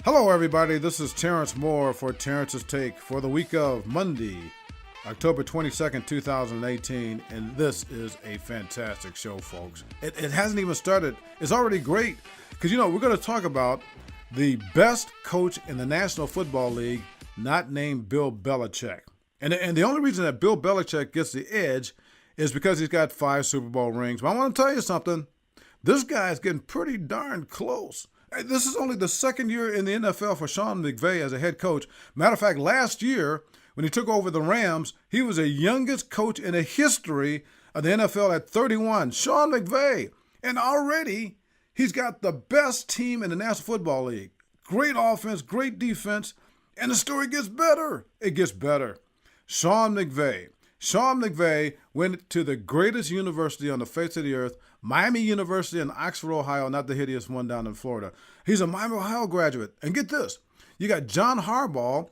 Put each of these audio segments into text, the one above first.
Hello, everybody. This is Terence Moore for Terence's Take for the week of Monday, October 22nd, 2018. And this is a fantastic show, folks. It hasn't even started. It's already great because, we're going to talk about the best coach in the National Football League, not named Bill Belichick. And the only reason that Bill Belichick gets the edge is because he's got 5 Super Bowl rings. But I want to tell you something. This guy is getting pretty darn close. This is only the second year in the NFL for Sean McVay as a head coach. Matter of fact, last year, when he took over the Rams, he was the youngest coach in the history of the NFL at 31. Sean McVay. And already, he's got the best team in the National Football League. Great offense, great defense, and the story gets better. It gets better. Sean McVay. Sean McVay went to the greatest university on the face of the earth, Miami University in Oxford, Ohio, not the hideous one down in Florida. He's a Miami, Ohio graduate. And get this, you got John Harbaugh.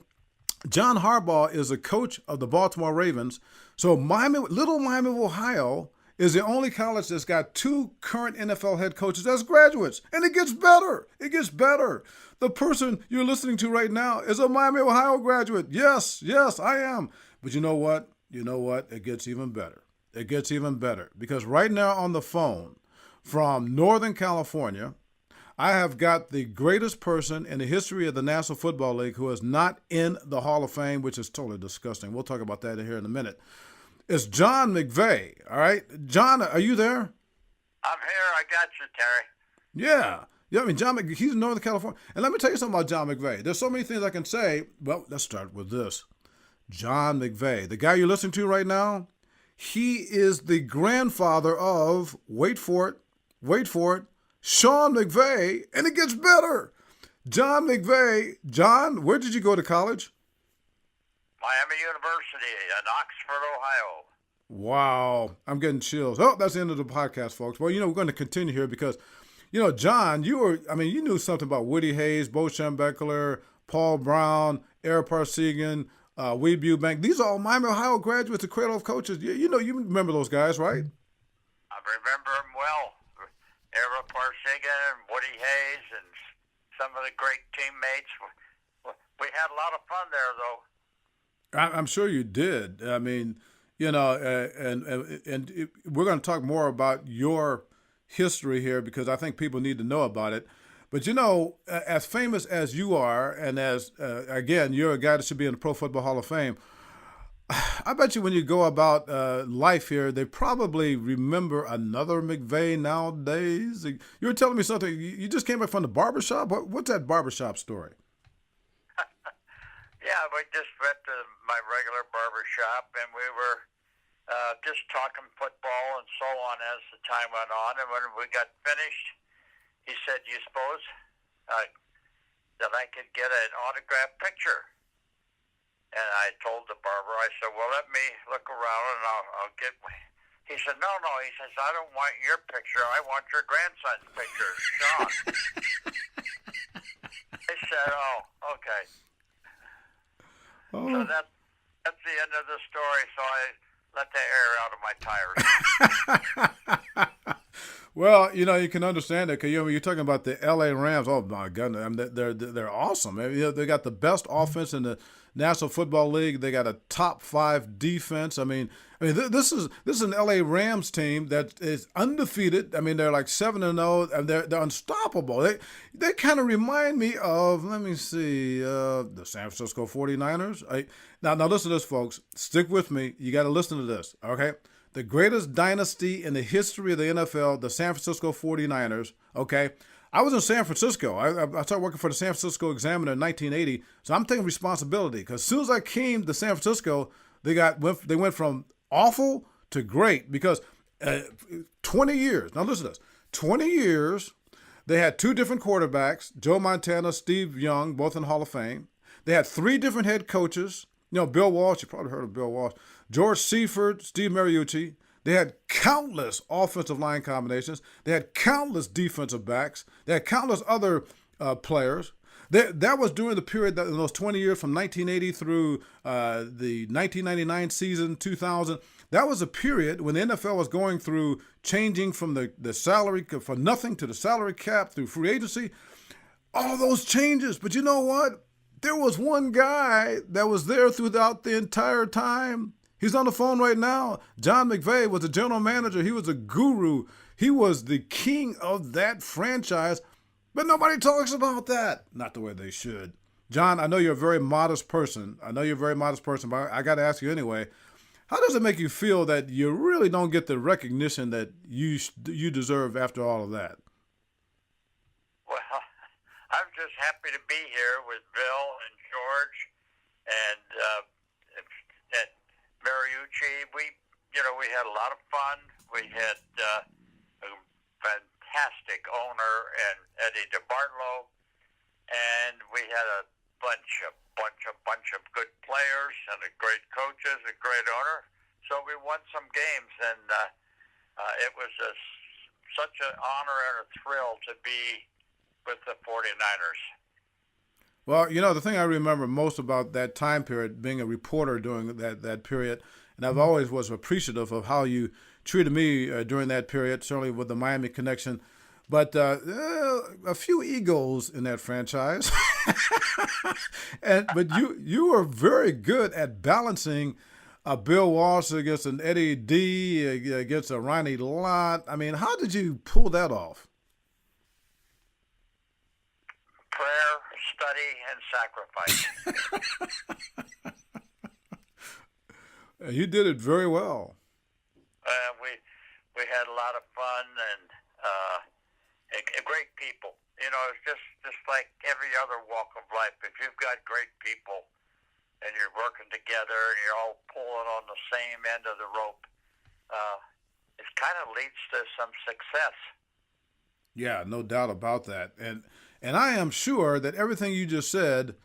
John Harbaugh is the coach of the Baltimore Ravens. So little Miami, Ohio is the only college that's got 2 current NFL head coaches as graduates. And it gets better. It gets better. The person you're listening to right now is a Miami, Ohio graduate. Yes, I am. But you know what? It gets even better. It gets even better because right now on the phone from Northern California, I have got the greatest person in the history of the National Football League who is not in the Hall of Fame, which is totally disgusting. We'll talk about that here in a minute. It's John McVay, all right? John, are you there? I'm here. I got you, Terry. Yeah, I mean, John McVay, he's in Northern California. And let me tell you something about John McVay. There's so many things I can say. Well, let's start with this. John McVay, the guy you're listening to right now, he is the grandfather of, wait for it, Sean McVay, and it gets better. John McVay, John, where did you go to college? Miami University in Oxford, Ohio. Wow, I'm getting chills. Oh, that's the end of the podcast, folks. Well, we're going to continue here because, John, you knew something about Woody Hayes, Bo Schembechler, Paul Brown, Eric Parsegian, Weebu Bank. These are all Miami, Ohio graduates, the cradle of coaches. You remember those guys, right? I remember them well. Eric Parsegian, Woody Hayes, and some of the great teammates. We had a lot of fun there, though. I'm sure you did. I mean, and we're going to talk more about your history here because I think people need to know about it. But, as famous as you are, and as, again, you're a guy that should be in the Pro Football Hall of Fame, I bet you when you go about life here, they probably remember another McVay nowadays. You were telling me something. You just came back from the barbershop? What's that barbershop story? Yeah, we just went to my regular barbershop, and we were just talking football and so on as the time went on. And when we got finished, he said, "You suppose that I could get an autographed picture?" And I told the barber, I said, "Well, let me look around and I'll get." He said, No. He says, "I don't want your picture. I want your grandson's picture, Sean." I said, "Oh, okay." Oh. So that's the end of the story. So I let the air out of my tires. Well, you can understand it because you're talking about the L.A. Rams. Oh my goodness, they're awesome. They got the best offense in the National Football League. They got a top 5 defense. This is an L.A. Rams team that is undefeated. They're like 7-0, and they're unstoppable. They kind of remind me of, the San Francisco 49ers. Now listen to this, folks. Stick with me. You got to listen to this, okay? The greatest dynasty in the history of the NFL, the San Francisco 49ers, okay? I was in San Francisco. I started working for the San Francisco Examiner in 1980, so I'm taking responsibility because as soon as I came to San Francisco, they went from awful to great because 20 years. Now listen to this. 20 years, they had 2 different quarterbacks, Joe Montana, Steve Young, both in Hall of Fame. They had 3 different head coaches. Bill Walsh, you probably heard of Bill Walsh, George Seifert, Steve Mariucci. They had countless offensive line combinations. They had countless defensive backs. They had countless other players. That was during the period in those 20 years from 1980 through the 1999 season, 2000. That was a period when the NFL was going through changing from the salary, from nothing to the salary cap through free agency. all those changes. But you know what? There was one guy that was there throughout the entire time. He's on the phone right now. Sean McVay was the general manager. He was a guru. He was the king of that franchise. But nobody talks about that. Not the way they should. John, I know you're a very modest person. But I got to ask you anyway. How does it make you feel that you really don't get the recognition that you deserve after all of that? Well, I'm just happy to be here with Bill and George and Mariucci. We had a lot of fun. We had a fantastic owner and Eddie DeBartolo, and we had a bunch of good players and a great coaches, a great owner. So we won some games, and it was such an honor and a thrill to be with the 49ers. Well, the thing I remember most about that time period, being a reporter during that period, and I've always was appreciative of how you treated me during that period, certainly with the Miami connection, but a few egos in that franchise. But you were very good at balancing Bill Walsh against an Eddie D, against a Ronnie Lott. I mean, how did you pull that off? Prayer, study, and sacrifice. You did it very well. We had a lot of fun and great people. It's just like every other walk of life. If you've got great people and you're working together and you're all pulling on the same end of the rope, it kind of leads to some success. Yeah, no doubt about that. And I am sure that everything you just said,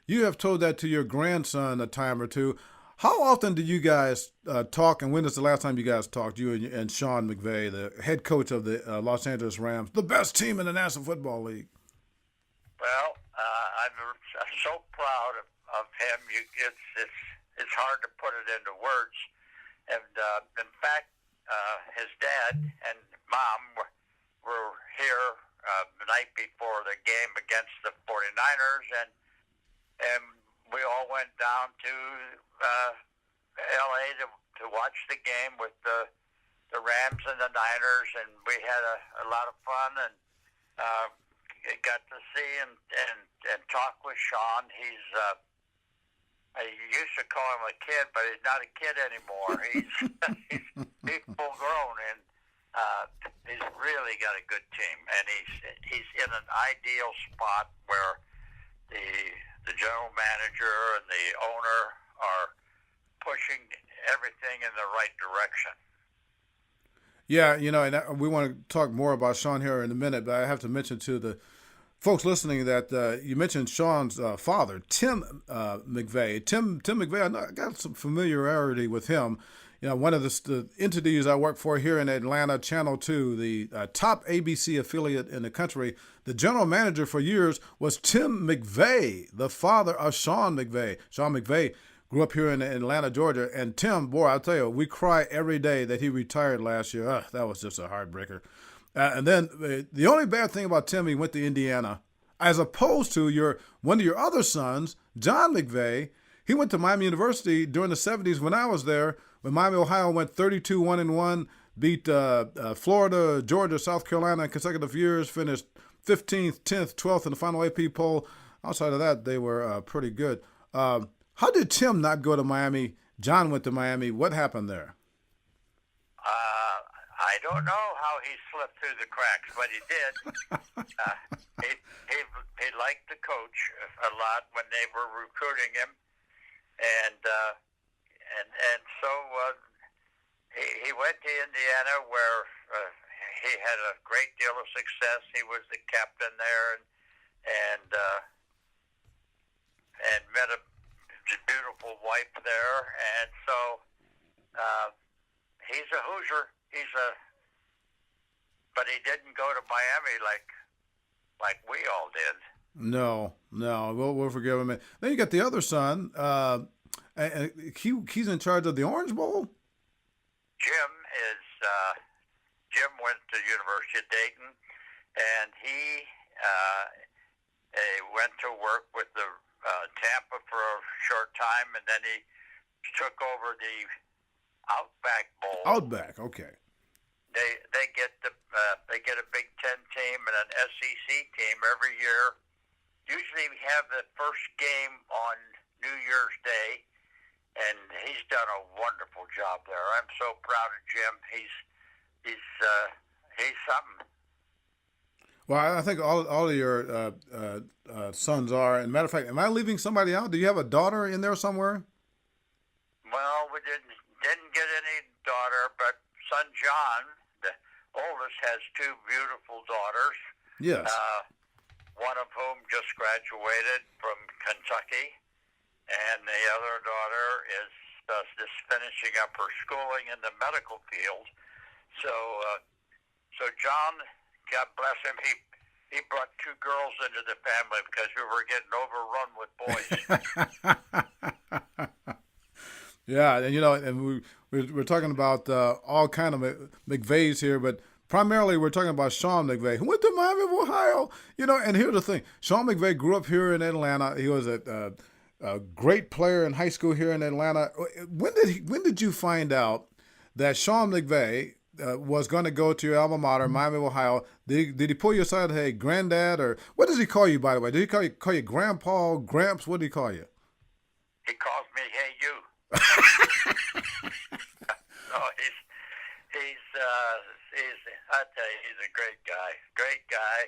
you have told that to your grandson a time or two. How often do you guys talk, and when is the last time you guys talked, you and Sean McVay, the head coach of the Los Angeles Rams, the best team in the National Football League? Well, I'm so proud of him. It's hard to put it into words. And in fact, his dad and mom were here the night before the game against the 49ers, and we all went down to L.A. to watch the game with the Rams and the Niners, and we had a lot of fun and got to see and talk with Sean. I used to call him a kid, but he's not a kid anymore. He's full grown, and he's really got a good team, and he's in an ideal spot where the general manager and the owner are pushing everything in the right direction. Yeah, and we want to talk more about Sean here in a minute, but I have to mention to the folks listening that you mentioned Sean's father, Tim McVay. Tim McVay, I got some familiarity with him. One of the entities I work for here in Atlanta, Channel 2, the top ABC affiliate in the country, the general manager for years was Tim McVay, the father of Sean McVay. Sean McVay grew up here in Atlanta, Georgia. And Tim, boy, I'll tell you, we cry every day that he retired last year. That was just a heartbreaker. And then the only bad thing about Tim, he went to Indiana, as opposed to one of your other sons, Sean McVay. He went to Miami University during the 70s when I was there, when Miami, Ohio went 32-1-1, beat Florida, Georgia, South Carolina in consecutive years, finished 15th, 10th, 12th in the final AP poll. Outside of that, they were pretty good. How did Tim not go to Miami? John went to Miami. What happened there? I don't know how he slipped through the cracks, but he did. He liked the coach a lot when they were recruiting him, and so he went to Indiana, where he had a great deal of success. He was the captain there, and met a beautiful wife there, and so he's a Hoosier. But he didn't go to Miami like we all did. No, we'll forgive him. Then you got the other son. He's in charge of the Orange Bowl. Jim went to University of Dayton, and he He went to work with the Tampa for a short time, and then he took over the Outback Bowl. Outback, okay. They get a Big Ten team and an SEC team every year. Usually we have the first game on New Year's Day, and he's done a wonderful job there. I'm so proud of Jim. He's something. Well, I think all of your sons are. And matter of fact, am I leaving somebody out? Do you have a daughter in there somewhere? Well, we didn't get any daughter, but son John, the oldest, has two beautiful daughters. Yes. One of whom just graduated from Kentucky, and the other daughter is just finishing up her schooling in the medical field. So John, God bless him, he brought two girls into the family because we were getting overrun with boys. Yeah, and and we're talking about all kind of McVays here, but primarily we're talking about Sean McVay, who went to Miami of Ohio. And here's the thing: Sean McVay grew up here in Atlanta. He was a great player in high school here in Atlanta. When did you find out that Sean McVay was going to go to your alma mater, Miami of Ohio? Did he pull you aside, hey, granddad, or what does he call you, by the way? Did he call you grandpa, gramps? What did he call you? He calls me, hey, you. No, I tell you, he's a great guy,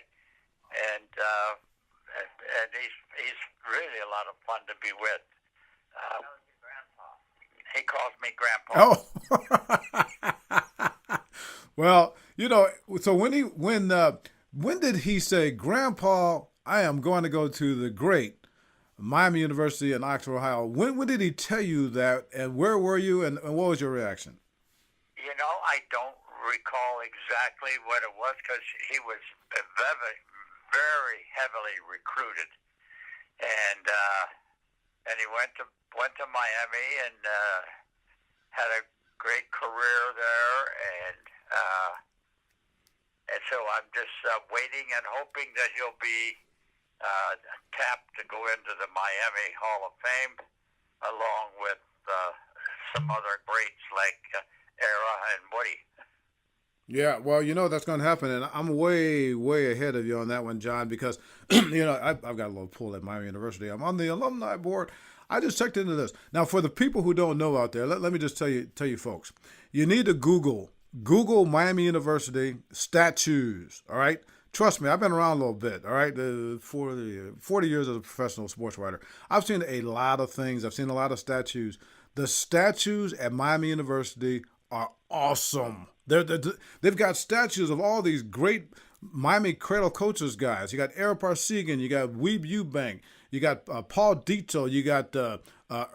and he's really a lot of fun to be with. He calls me Grandpa. Oh, well, so when did he say, Grandpa, I am going to go to the great Miami University in Oxford, Ohio? When did he tell you that, and where were you, and what was your reaction? I don't recall exactly what it was because he was very, very heavily recruited, and he went to Miami and had a great career there, and so I'm just waiting and hoping that he'll be tapped to go into the Miami Hall of Fame, along with some other greats like Era and Woody. Yeah, well, that's going to happen, and I'm way, way ahead of you on that one, John, because, I've got a little pull at Miami University. I'm on the alumni board. I just checked into this. Now, for the people who don't know out there, let me just tell you folks, you need to Google Miami University statues, all right? Trust me, I've been around a little bit, all right? 40 years as a professional sports writer. I've seen a lot of things. I've seen a lot of statues. The statues at Miami University are awesome. They've got statues of all these great Miami Cradle coaches guys. You got Eric Parsegan, you got Weeb Eubank, you got Paul Dito, you got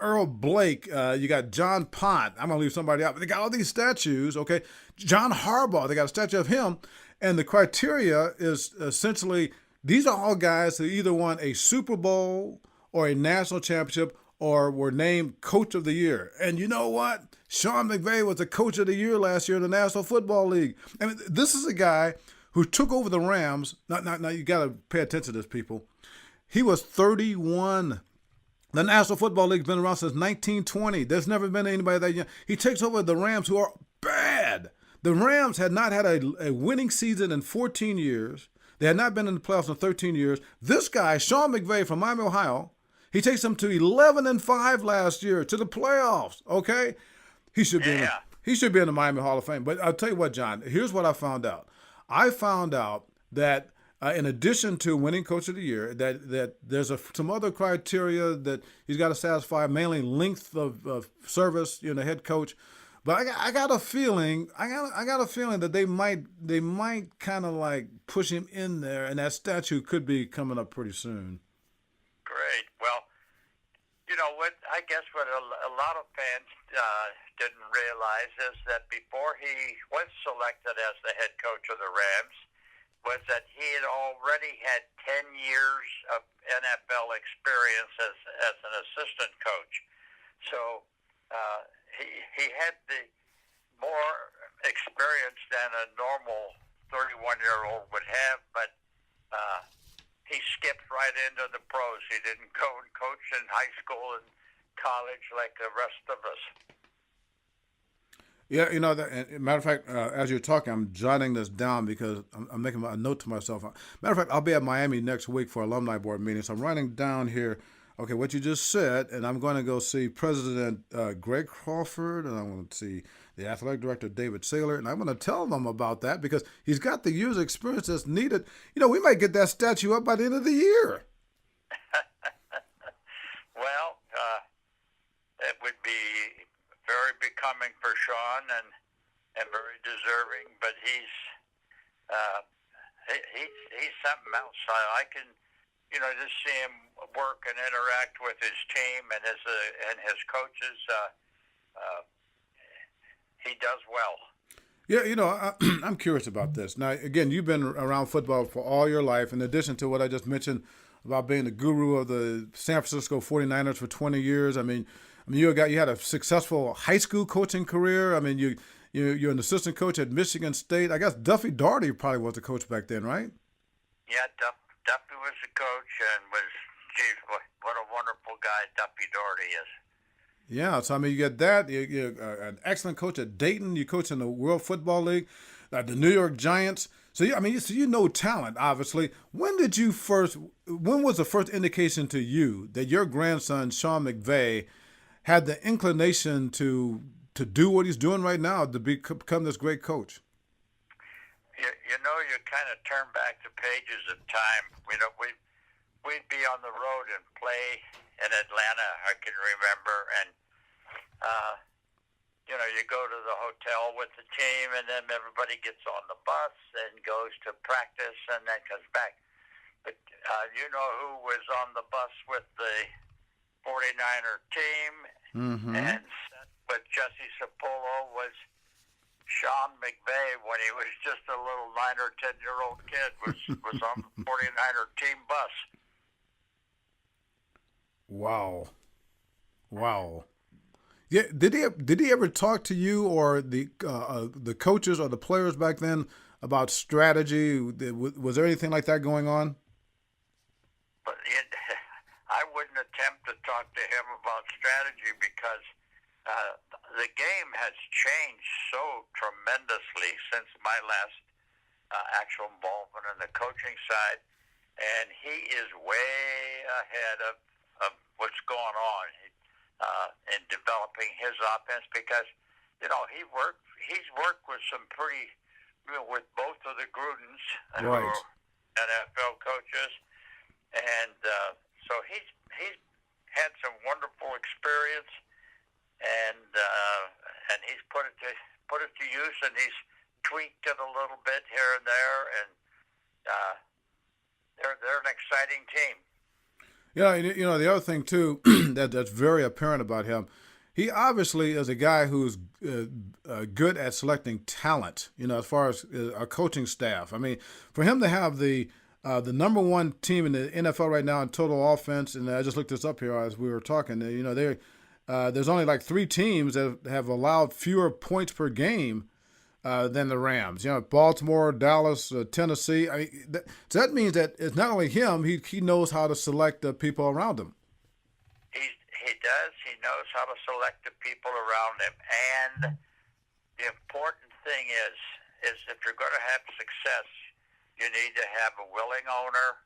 Earl Blake, you got John Pont. I'm going to leave somebody out. But they got all these statues, okay? John Harbaugh, they got a statue of him. And the criteria is essentially, these are all guys who either won a Super Bowl or a national championship or were named Coach of the Year. And you know what? Sean McVay was the Coach of the Year last year in the National Football League. I mean, this is a guy who took over the Rams. Now you got to pay attention to this, people. He was 31. The National Football League's been around since 1920. There's never been anybody that young. He takes over the Rams, who are bad. The Rams had not had a winning season in 14 years. They had not been in the playoffs in 13 years. This guy, Sean McVay from Miami, Ohio, he takes them to 11-5 last year to the playoffs. Okay, he should be in the Miami Hall of Fame. But I'll tell you what, John. Here's what I found out. I found out that in addition to winning Coach of the Year, that there's some other criteria that he's got to satisfy, mainly length of service, head coach. But I got a feeling, that they might kind of like push him in there, and that statue could be coming up pretty soon. Great. Well, I guess what a lot of fans didn't realize is that before he was selected as the head coach of the Rams, was that he had already had 10 years of NFL experience as an assistant coach. So he had the more experience than a normal 31-year-old would have, but he skipped right into the pros. He didn't go and coach in high school and college like the rest of us. Yeah, matter of fact, as you're talking, I'm jotting this down because I'm making a note to myself. Matter of fact, I'll be at Miami next week for alumni board meeting, so I'm writing down here, okay, what you just said, and I'm going to go see President Greg Crawford, and I'm going to see the athletic director David Saylor, and I'm going to tell them about that because he's got the years of experience that's needed. We might get that statue up by the end of the year. Well, it would be very becoming for Sean and very deserving, but he's something else. I can just see him work and interact with his team and his coaches. He does well. Yeah, I'm curious about this. Now, again, you've been around football for all your life, in addition to what I just mentioned about being the guru of the San Francisco 49ers for 20 years. I mean, you had a successful high school coaching career. I mean, you're an assistant coach at Michigan State. I guess Duffy Daugherty probably was the coach back then, right? Yeah, Duffy was the coach, and what a wonderful guy Duffy Daugherty is. Yeah, so I mean, you get that. You're an excellent coach at Dayton. You coach in the World Football League, the New York Giants. So you know talent, obviously. When was the first indication to you that your grandson Sean McVay had the inclination to do what he's doing right now, to become this great coach? You kind of turn back the pages of time. We'd be on the road and play in Atlanta, I can remember, and you go to the hotel with the team, and then everybody gets on the bus and goes to practice and then comes back. But who was on the bus with the 49er team and with Jesse Sapolo was Sean McVay when he was just a little 9 or 10-year-old kid was on the 49er team bus. Wow. Yeah, did he ever talk to you or the coaches or the players back then about strategy? Was there anything like that going on? But I wouldn't attempt to talk to him about strategy because the game has changed so tremendously since my last actual involvement in the coaching side, and he is way ahead of what's going on in developing his offense because he's worked with some pretty with both of the Grudens who are NFL coaches, and so he's had some wonderful experience, and he's put it to use, and he's tweaked it a little bit here and there, and they're an exciting team. Yeah, the other thing too that's very apparent about him, he obviously is a guy who's good at selecting talent. As far as our coaching staff. I mean, for him to have the number one team in the NFL right now in total offense, and I just looked this up here as we were talking. There's only like 3 teams that have allowed fewer points per game than the Rams. Baltimore, Dallas, Tennessee. I mean, so that means that it's not only him. He knows how to select the people around him. He does. He knows how to select the people around him. And the important thing is if you're going to have success, you need to have a willing owner.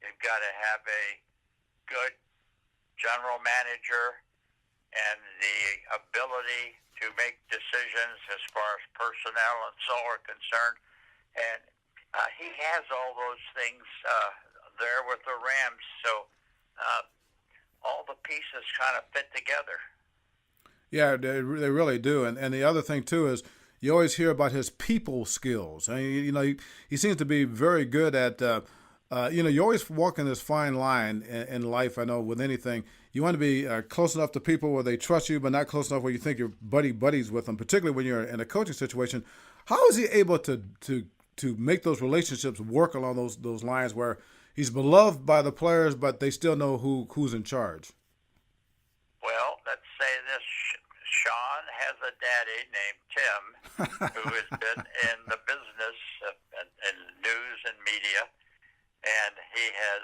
You've got to have a good general manager and the ability to make decisions as far as personnel and so are concerned. And he has all those things there with the Rams. So all the pieces kind of fit together. Yeah, they really do. And the other thing, too, is you always hear about his people skills. I mean, he seems to be very good at, you always walk in this fine line in life, I know, with anything. You want to be close enough to people where they trust you, but not close enough where you think you're buddies with them, particularly when you're in a coaching situation. How is he able to make those relationships work along those lines where he's beloved by the players, but they still know who's in charge? Well, let's say this. Sean has a daddy named Tim who has been in the business in news and media, and he has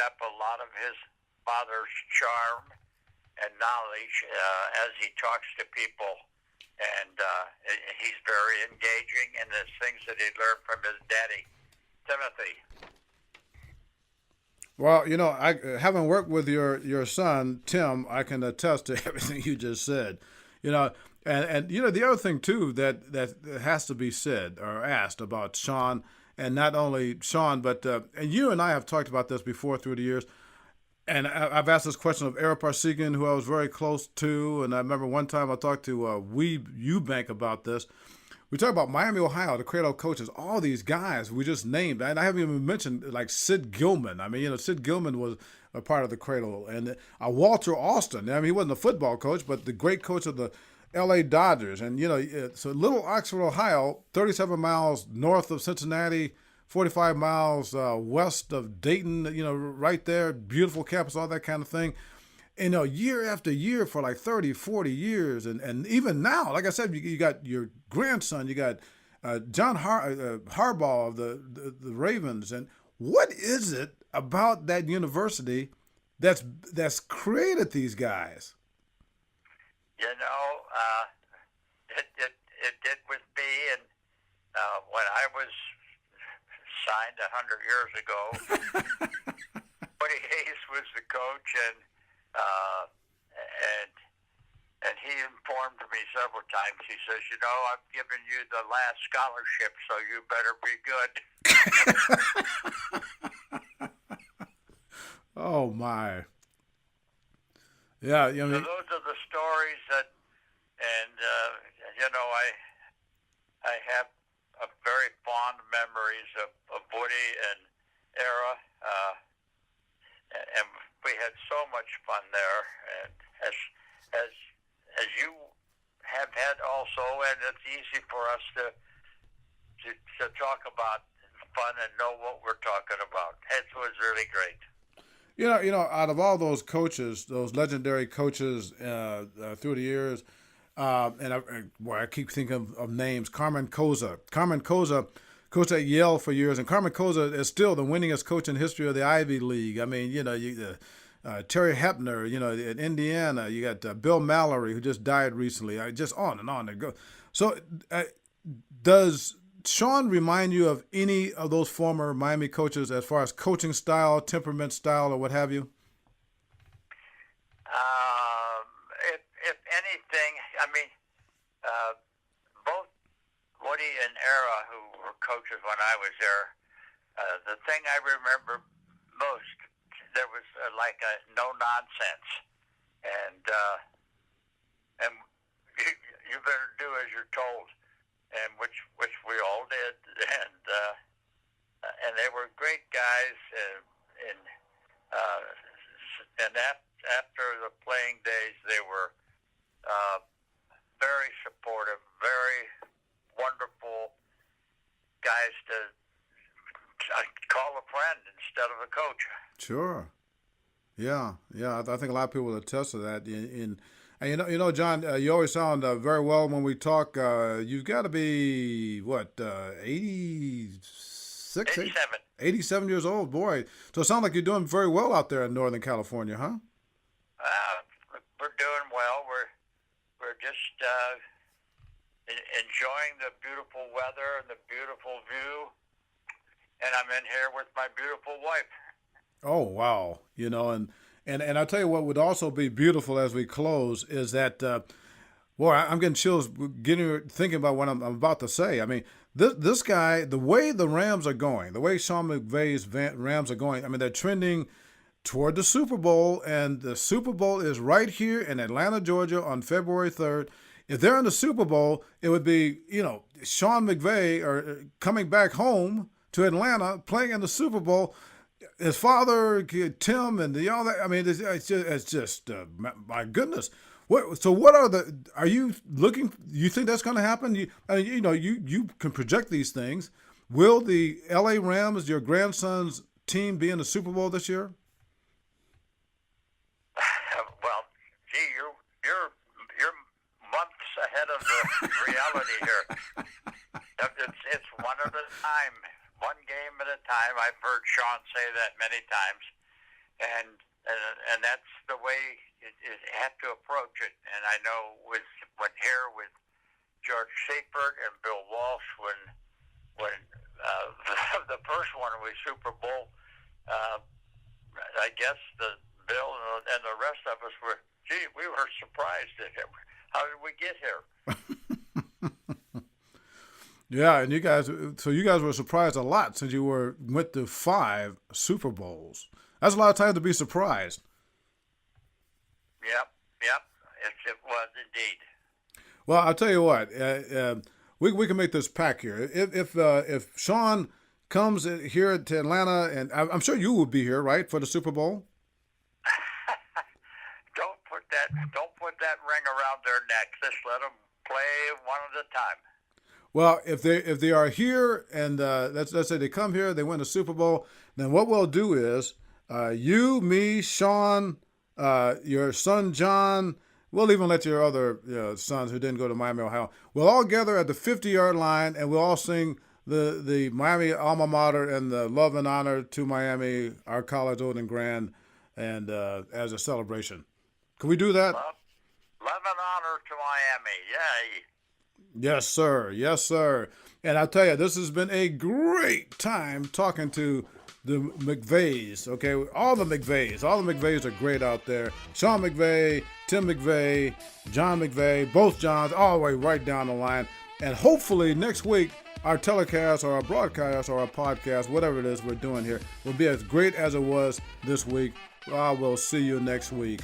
up a lot of his father's charm and knowledge as he talks to people. And he's very engaging in the things that he learned from his daddy, Timothy. Well, I having worked with your son Tim, I can attest to everything you just said. And the other thing too that has to be said or asked about Sean, and not only Sean, but and you and I have talked about this before through the years. And I've asked this question of Eric Parsegian, who I was very close to, and I remember one time I talked to Weeb Eubank about this. We talk about Miami, Ohio, the Cradle coaches, all these guys we just named, and I haven't even mentioned like Sid Gilman. I mean, Sid Gilman was a part of the Cradle, and Walter Austin. I mean, he wasn't a football coach, but the great coach of the L.A. Dodgers, and so little Oxford, Ohio, 37 miles north of Cincinnati. 45 miles west of Dayton, right there, beautiful campus, all that kind of thing. And year after year for like 30, 40 years. And even now, like I said, you got your grandson, you got John Harbaugh of the Ravens. And what is it about that university that's created these guys? It did with me. And when I was signed 100 years ago, Woody Hayes was the coach, and he informed me several times. He says, "I've given you the last scholarship, so you better be good." Oh my! Yeah, So those are the stories that, and I have very fond memories of Woody and Era, and we had so much fun there. And as you have had also, and it's easy for us to talk about fun and know what we're talking about. It was really great. Out of all those coaches, those legendary coaches through the years. And I keep thinking of names. Carmen Koza. Carmen Koza coached at Yale for years, and Carmen Koza is still the winningest coach in history of the Ivy League. I mean, Terry Hepner, at Indiana. You got Bill Mallory, who just died recently. Just on and on and go. So does Sean remind you of any of those former Miami coaches as far as coaching style, temperament style, or what have you? If anything, I mean, both Woody and Era, who were coaches when I was there, the thing I remember most, there was like a no nonsense, and you better do as you're told, and which we all did, and they were great guys, and after the playing days, they were very supportive, very wonderful guys to call a friend instead of a coach. Sure. Yeah. I think a lot of people will attest to that. And John, you always sound very well when we talk. You've got to be, 86? 87 years old, boy. So it sounds like you're doing very well out there in Northern California, huh? We're doing well. We're just enjoying the beautiful weather and the beautiful view. And I'm in here with my beautiful wife. Oh, wow. And I'll tell you what would also be beautiful as we close is that, I'm getting chills thinking about what I'm about to say. I mean, this guy, the way the Rams are going, the way Sean McVay's Rams are going, I mean, they're trending toward the Super Bowl, and the Super Bowl is right here in Atlanta, Georgia on February 3rd. If they're in the Super Bowl, it would be, Sean McVay or coming back home to Atlanta, playing in the Super Bowl. His father, Tim, and all that. I mean, it's just my goodness. Are you looking? You think that's going to happen? You can project these things. Will the L.A. Rams, your grandson's team, be in the Super Bowl this year? Well, gee, you're months ahead of the reality here. It's one at a time. One game at a time. I've heard Sean say that many times. and that's the way you have to approach it. And I know with George Seifert and Bill Walsh, when the first one was Super Bowl, I guess Bill and the rest of us we were surprised at him. How did we get here? Yeah, and you guys were surprised a lot since you went to 5 Super Bowls. That's a lot of time to be surprised. Yep, it was indeed. Well, I'll tell you what, we can make this pack here. If Sean comes here to Atlanta, and I'm sure you will be here, right, for the Super Bowl. Don't put that ring around their neck. Just let them play one at a time. Well, if they are here and let's say they come here, they win the Super Bowl, then what we'll do is you, me, Sean, your son John, we'll even let your other sons who didn't go to Miami, Ohio, we'll all gather at the 50-yard line and we'll all sing the Miami alma mater and the love and honor to Miami, our college old and grand, and as a celebration. Can we do that? Love and honor to Miami. Yay. Yes, sir. Yes, sir. And I'll tell you, this has been a great time talking to the McVays, okay? All the McVays are great out there. Sean McVay, Tim McVay, John McVay, both Johns, all the way right down the line. And hopefully next week, our telecast or our broadcast or our podcast, whatever it is we're doing here, will be as great as it was this week. I will see you next week.